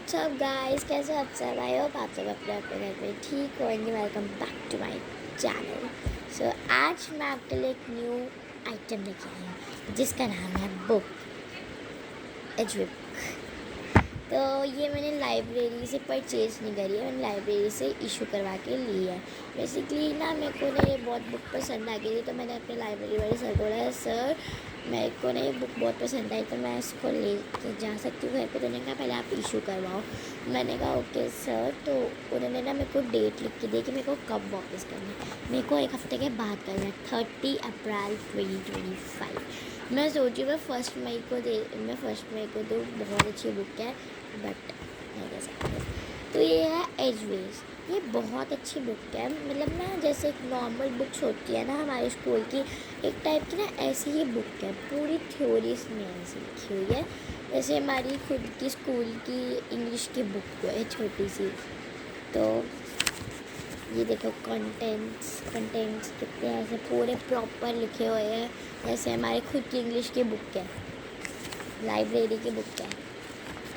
WhatsApp guys, कैसे आप सब? आई होप आप सब अपने अपने घर पे ठीक होंगे। Welcome back to my channel. So आज मैं आपके लिए एक न्यू आइटम लेके आई हूँ जिसका नाम है बुक एच। तो ये मैंने लाइब्रेरी से परचेज़ नहीं करी है, मैंने लाइब्रेरी से इशू करवा के ली है। बेसिकली ना मेरे को ना ये बहुत बुक पसंद आ गई थी, तो मैंने अपने लाइब्रेरी वाले सर को बोला, सर मेरे को ना ये बुक बहुत पसंद आई, तो मैं इसको ले के जा सकती हूँ घर पे? तो उन्होंने कहा पहले आप इशू करवाओ। मैंने कहा ओके सर। तो उन्होंने ना मेरे को डेट लिख के दी कि मेरे को कब वापस करना है। मेरे को एक हफ्ते के बाद करना है, 30 अप्रैल 2025। मैं सोची मैं फर्स्ट मई को दूँ। बहुत अच्छी बुक है बट नहीं कह सकते। तो ये है एजवेज। ये बहुत अच्छी बुक है, मतलब ना जैसे एक नॉर्मल बुक्स होती है ना हमारे स्कूल की, एक टाइप की ना ऐसी ही बुक है। पूरी थ्योरी इसमें ऐसी लिखी हुई है जैसे हमारी खुद की स्कूल की इंग्लिश की बुक है, छोटी सी। तो ये देखो कंटेंट्स कितने ऐसे पूरे प्रॉपर लिखे हुए हैं जैसे हमारे खुद की इंग्लिश की बुक है, लाइब्रेरी की बुक है।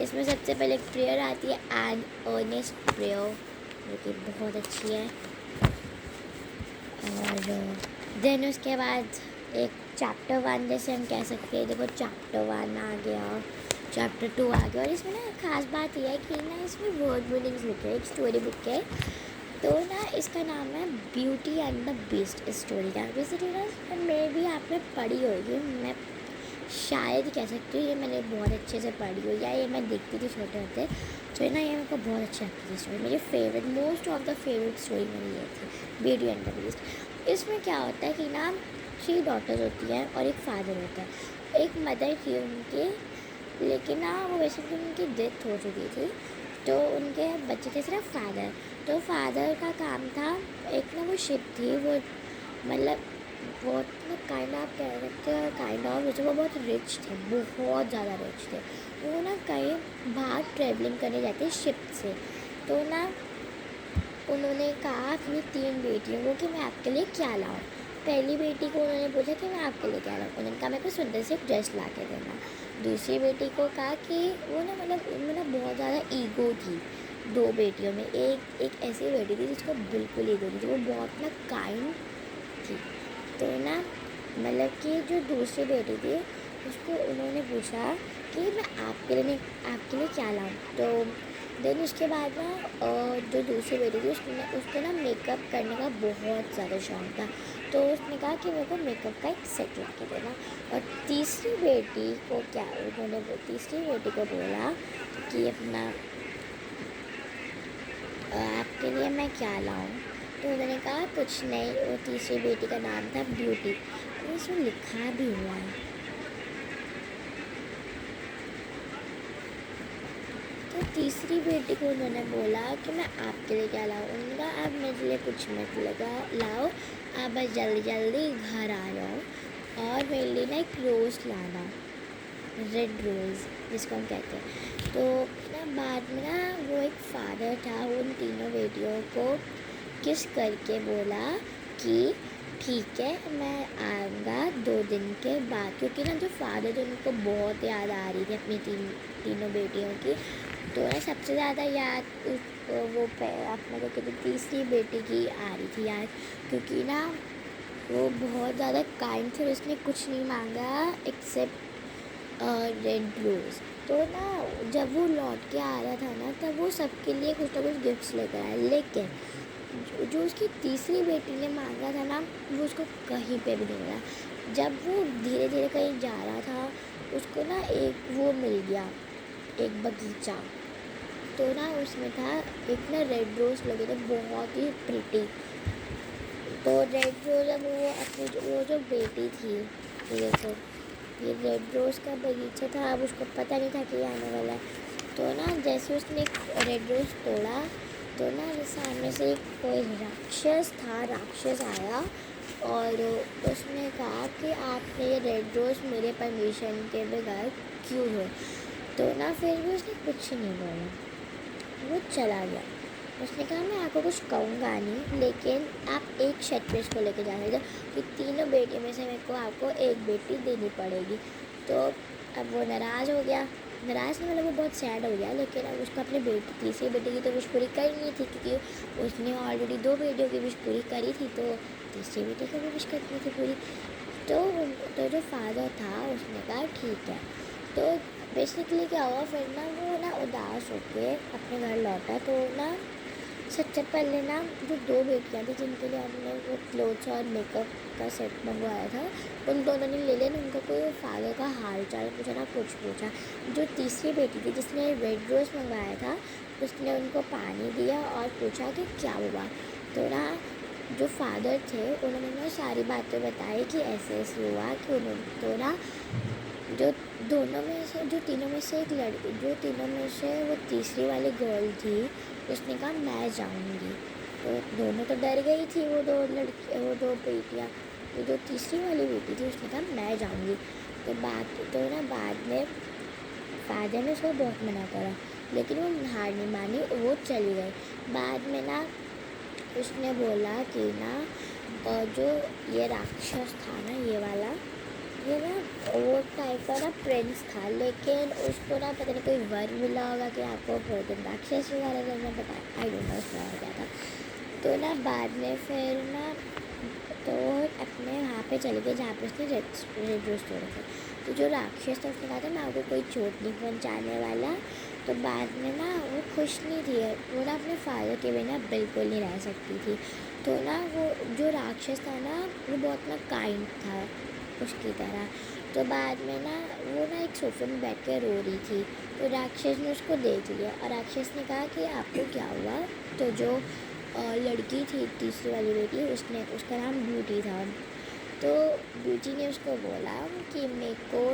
इसमें सबसे पहले एक प्रेयर आती है, एन अर्नेस्ट प्रेयर, जो कि बहुत अच्छी है। और देन उसके बाद एक चैप्टर 1 जैसे हम कह सकते हैं। देखो चैप्टर 1 आ गया, चैप्टर 2 आ गया। और इसमें ना खास बात यह है कि ना इसमें वर्ड मीनिंग्स लिखे हैं। एक स्टोरी बुक है, तो ना इसका नाम है beauty and the beast story. Basically ना मे भी आपने पढ़ी होगी, मैं शायद कह सकती हूँ ये मैंने बहुत अच्छे से पढ़ी हुई, या ये मैं देखती थी छोटे होते। तो ना ये मेरे को बहुत अच्छी लगती थी स्टोरी। मेरी favourite, most of the favourite story मेरी ये थी, ब्यूटी एंड द बीस्ट। इसमें क्या होता है कि ना 3 डॉटर्स होती हैं और एक फादर होता है। एक मदर थी उनकी, लेकिन ना वो बेसिकली उनकी डेथ हो चुकी थी, तो उनके बच्चे थे सिर्फ फादर। तो फादर का काम था, एक ना वो शिप थी, वो मतलब बहुत ना काइंड ऑफ कह सकते हैं, काइंड ऑफ जैसे वो बहुत रिच थे, बहुत ज़्यादा रिच थे। वो ना कहीं बाहर ट्रैवलिंग करने जाते शिप से। तो ना उन्होंने कहा अपनी 3 बेटियों को कि मैं आपके लिए क्या लाऊं। पहली बेटी को उन्होंने पूछा कि मैं आपके लिए क्या लाऊं। उन्होंने कहा मेरे को सुंदर से एक ड्रेस ला के देना। दूसरी बेटी को कहा कि वो ना मतलब उनमें ना बहुत ज़्यादा ईगो थी। 2 बेटियों में एक ऐसी बेटी थी जिसको बिल्कुल ईगो नहीं थी, वो बहुत ना काइंड थी। तो ना मतलब कि जो दूसरी बेटी थी उसको उन्होंने पूछा कि मैं आपके लिए क्या लाऊं। तो देन उसके बाद ना जो दूसरी बेटी थी उसको ना मेकअप करने का बहुत ज़्यादा शौक था। तो उसने कहा कि मेरे को मेकअप का एक सेट ला के देना। और तीसरी बेटी को तीसरी बेटी को बोला कि अपना आपके लिए मैं क्या लाऊं। तो उन्होंने कहा कुछ नहीं। वो तीसरी बेटी का नाम था ब्यूटी, और इसमें लिखा भी हुआ है। तो तीसरी बेटी को उन्होंने बोला कि मैं आपके लिए क्या लाऊं। उन्होंने कहा आप मेरे लिए कुछ मत लाओ, आप बस जल्दी जल्दी घर आ जाओ और मेरे लिए ना एक रोज़ लाना, रेड रोज़ जिसको हम कहते हैं। तो ना बाद में ना वो एक फादर था, उन तीनों बेटियों को किस करके बोला कि ठीक है मैं आऊँगा 2 दिन के बाद, क्योंकि ना जो फादर थे उनको बहुत याद आ रही थी अपनी तीनों बेटियों की। तो ना सबसे ज़्यादा याद अपने को कहते तीसरी बेटी की आ रही थी याद, क्योंकि ना वो बहुत ज़्यादा काइंड थी, उसने कुछ नहीं मांगा एक्सेप्ट रेड रोज़। तो ना जब वो लौट के आ रहा था ना, तब वो सबके लिए कुछ ना कुछ गिफ्ट्स लेकर आया, लेकिन जो उसकी तीसरी बेटी ने मांगा था ना, वो उसको कहीं पे भी नहीं मिला। जब वो धीरे धीरे कहीं जा रहा था, उसको ना एक वो मिल गया, एक बगीचा। तो ना उसमें था एक ना रेड रोज़ लगे थे, बहुत ही प्रिटी। तो रेड रोज़ अब वो अपनी वो जो बेटी थी, देखो ये रेड रोज़ का बगीचा था, अब उसको पता नहीं था कि ये आने वाला है। तो ना जैसे उसने एक रेड रोज़ तोड़ा, तो ना सामने से एक कोई राक्षस आया और उसने कहा कि आपने ये रेड रोज़ मेरे परमिशन के बगैर क्यों हो। तो ना फिर भी उसने कुछ नहीं बोला, वो चला गया। उसने कहा मैं आपको कुछ कहूँगा नहीं, लेकिन आप एक शर्त पे इसको लेके जा सकते हो कि तीनों बेटियों में से मेरे को आपको एक बेटी देनी पड़ेगी। तो अब वो नाराज़ हो गया, नाराज़ नहीं, मतलब वो बहुत सैड हो गया, लेकिन अब उसको अपनी बेटी, तीसरी बेटी की तो विश पूरी करनी थी, क्योंकि उसने ऑलरेडी 2 बेटियों की विश पूरी करी थी, तो तीसरी बेटी को भी विश करनी थी पूरी। तो जो फादर था उसने कहा ठीक है। तो बेसिकली क्या हुआ फिर ना, वो ना उदास होके अपने घर लौटा। तो ना सबसे पहले ना जो 2 बेटियां थी जिनके लिए हमने वो क्लोथ्स और मेकअप का सेट मंगवाया था, उन दोनों ने ले लिया। उनको कोई फादर का हाल चाल पूछा ना कुछ पूछा। जो तीसरी बेटी थी जिसने रेड रोज़ मंगवाया था, उसने उनको पानी दिया और पूछा कि क्या हुआ। तो ना जो फादर थे उन्होंने ना सारी बातें बताई कि ऐसे ऐसे हुआ, कि उन्होंने तो ना जो तीनों में से एक लड़की, जो तीनों में से वो तीसरी वाली गर्ल थी, उसने कहा मैं जाऊंगी। तो दोनों तो डर गई थी, वो 2 बेटियाँ। वो जो तीसरी वाली बेटी थी उसने कहा मैं जाऊंगी। तो ना बाद में फादर ने उसको बहुत मना करा, लेकिन वो हार नहीं मानी, वो चली गई। बाद में ना उसने बोला कि ना जो ये राक्षस था ना, ये ना वो टाइप का ना प्रिंस था, लेकिन उसको ना पता नहीं कोई वर मिला होगा कि आपको पूरे दिन राक्षस वगैरह करना पता, आई डोंट नो उसमें हो गया था। तो ना बाद में फिर ना तो अपने वहाँ पे चले गए जहाँ पे उसने रेड रोज तोड़े थे। तो जो राक्षस था उसने कहा था मैं आपको कोई चोट नहीं पहुँचाने वाला। तो बाद में ना वो खुश नहीं थी, वो ना अपने फादर के बिना बिल्कुल नहीं रह सकती थी। तो ना वो जो राक्षस था ना, वो बहुत ना काइंड था उसकी तरह। तो बाद में ना वो ना एक सोफे में बैठ कर रो रही थी। तो राक्षस ने उसको देख लिया और राक्षस ने कहा कि आपको क्या हुआ। तो जो लड़की थी तीसरी वाली बेटी, उसका नाम ब्यूटी था। तो ब्यूटी ने उसको बोला कि मेरे को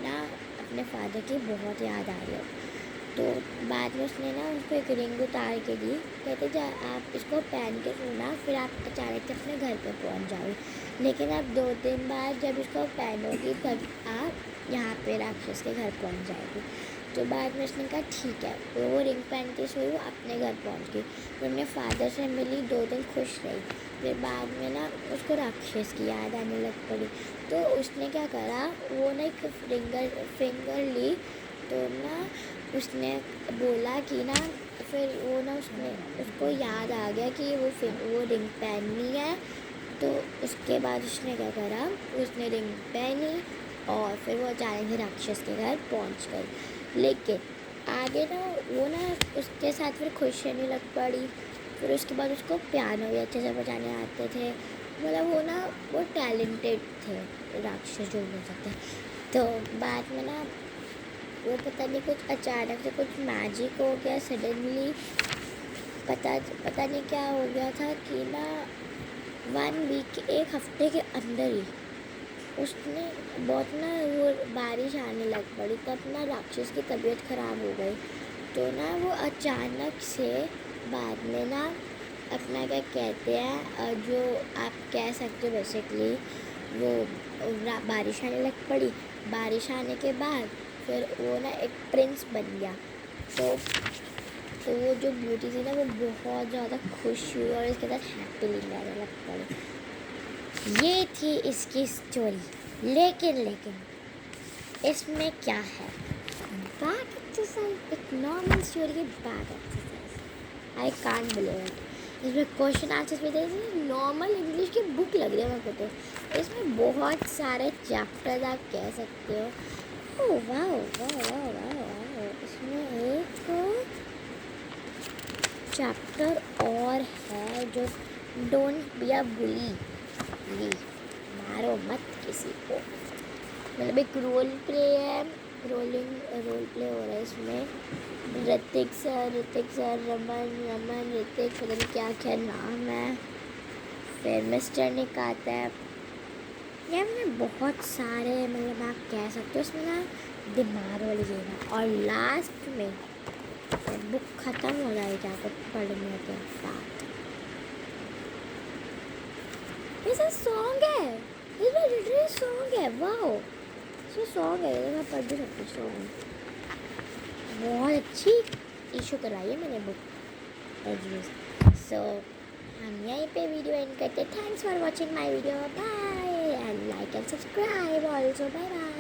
ना अपने फादर की बहुत याद आ रही है। तो बाद में उसने ना उसको एक रिंग उतार के दी, कहते जा आप इसको पहन के सोना, फिर आप अचानक से अपने घर पे पहुंच जाओगे, लेकिन आप 2 दिन बाद जब इसको पहनोगी तब आप यहाँ पे राक्षस के घर पहुंच जाएगी। तो बाद में उसने कहा ठीक है। तो वो रिंग पहन के सोई, वो अपने घर पहुंच गई। तो अपने फादर से मिली, 2 दिन खुश रही। फिर बाद में ना उसको राक्षस की याद आने लग पड़ी। तो उसने क्या करा, वो ना एक फिंगर ली। तो ना उसने बोला कि ना, फिर वो ना उसको याद आ गया कि वो रिंग पहननी है। तो उसके बाद उसने क्या करा, उसने रिंग पहनी और फिर वो अचानक से राक्षस के घर पहुंच गई। लेकिन आगे ना वो ना उसके साथ फिर खुश रहने लग पड़ी। फिर उसके बाद उसको पियानो भी अच्छे से बजाने आते थे, मतलब वो टैलेंटेड थे राक्षस जो बोल सकते हैं। तो बाद में ना वो पता नहीं कुछ अचानक से कुछ मैजिक हो गया सडनली, पता नहीं क्या हो गया था कि ना 1 वीक, 1 हफ्ते के अंदर ही उसने बहुत ना वो बारिश आने लग पड़ी। तब ना राक्षस की तबीयत ख़राब हो गई। तो ना वो अचानक से बाद में ना अपना क्या कहते हैं, जो आप कह सकते हो बेसिकली, वो बारिश आने लग पड़ी। बारिश आने के बाद फिर वो ना एक प्रिंस बन गया। तो वो जो ब्यूटी थी ना, वो बहुत ज़्यादा खुश हुई और इसके साथ हैप्पीली रहने लग पड़ी। ये थी इसकी स्टोरी। लेकिन इसमें क्या है, बैक एक्सरसाइज, एक नॉर्मल स्टोरी की back exercise. I can't believe it. इसमें क्वेश्चन आंसर्स भी दे, नॉर्मल इंग्लिश की बुक लग रही है मेरे को। तो इसमें बहुत सारे चैप्टर्स आप कह सकते हो। ओह वाह वाह वाह वाह वाह, इसमें एक चैप्टर और है जो डोंट बी अ बुली, मारो मत किसी को, मतलब एक रोल प्ले है, रोल प्ले हो रहा है इसमें। ऋतिक सर, रमन ऋतिक, पता नहीं क्या नाम है। फिर मिस्टर निक आता है। ये में बहुत सारे, मतलब आप कह सकते हो इसमें ना दिमाग वाली जगह। और लास्ट में बुक ख़त्म हो जाएगी आपको पढ़ने के बाद। ये सॉन्ग है, इसमें लिटरली सॉन्ग है। वाओ, इसमें सॉन्ग है, मैं पढ़ भी सकती हूँ सॉन्ग। बहुत अच्छी इशू करवाई है मैंने बुक। सो हम यहीं पे वीडियो एंड करते। Thanks for watching my video, bye and like and subscribe also, bye bye.